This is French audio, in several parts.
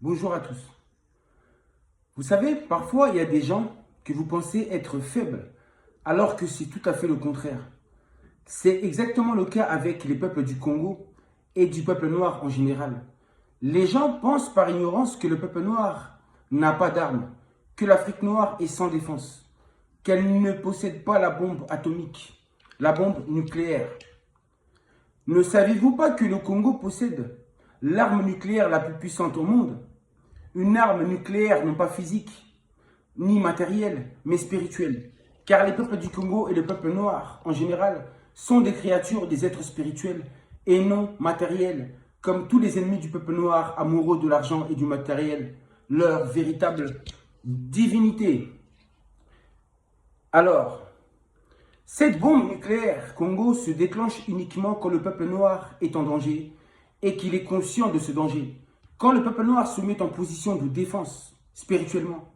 Bonjour à tous. Vous savez, parfois il y a des gens que vous pensez être faibles, alors que c'est tout à fait le contraire. C'est exactement le cas avec les peuples du Congo et du peuple noir en général. Les gens pensent par ignorance que le peuple noir n'a pas d'armes, que l'Afrique noire est sans défense, qu'elle ne possède pas la bombe atomique, la bombe nucléaire. Ne savez-vous pas que le Congo possède l'arme nucléaire la plus puissante au monde? Une arme nucléaire non pas physique, ni matérielle, mais spirituelle. Car les peuples du Congo et le peuple noir, en général, sont des créatures, des êtres spirituels et non matériels, comme tous les ennemis du peuple noir, amoureux de l'argent et du matériel, leur véritable divinité. Alors, cette bombe nucléaire Congo se déclenche uniquement quand le peuple noir est en danger et qu'il est conscient de ce danger. Quand le peuple noir se met en position de défense spirituellement,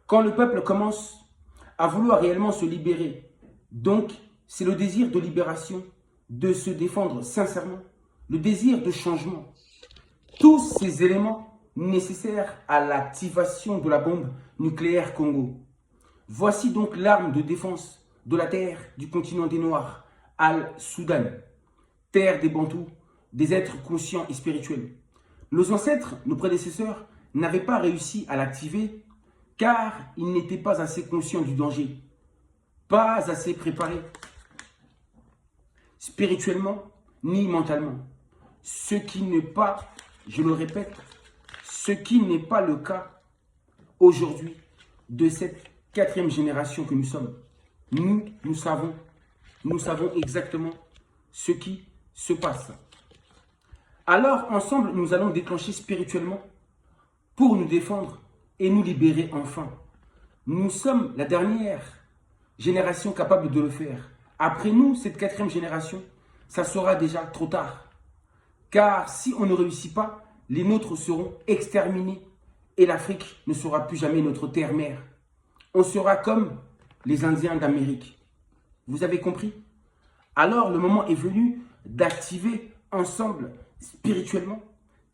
quand le peuple commence à vouloir réellement se libérer, donc c'est le désir de libération, de se défendre sincèrement, le désir de changement. Tous ces éléments nécessaires à l'activation de la bombe nucléaire Congo. Voici donc l'arme de défense de la terre du continent des Noirs, Al-Soudan, terre des Bantous, des êtres conscients et spirituels. Nos ancêtres, nos prédécesseurs, n'avaient pas réussi à l'activer car ils n'étaient pas assez conscients du danger, pas assez préparés spirituellement ni mentalement. Ce qui n'est pas, je le répète, ce qui n'est pas le cas aujourd'hui de cette quatrième génération que nous sommes. Nous savons exactement ce qui se passe. Alors, ensemble, nous allons déclencher spirituellement pour nous défendre et nous libérer enfin. Nous sommes la dernière génération capable de le faire. Après nous, cette quatrième génération, ça sera déjà trop tard. Car si on ne réussit pas, les nôtres seront exterminés et l'Afrique ne sera plus jamais notre terre-mère. On sera comme les Indiens d'Amérique. Vous avez compris? Alors le moment est venu d'activer ensemble, spirituellement,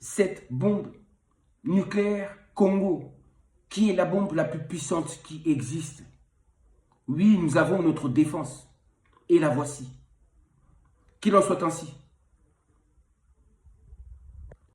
cette bombe nucléaire Congo, qui est la bombe la plus puissante qui existe. Oui, nous avons notre défense, et la voici. Qu'il en soit ainsi.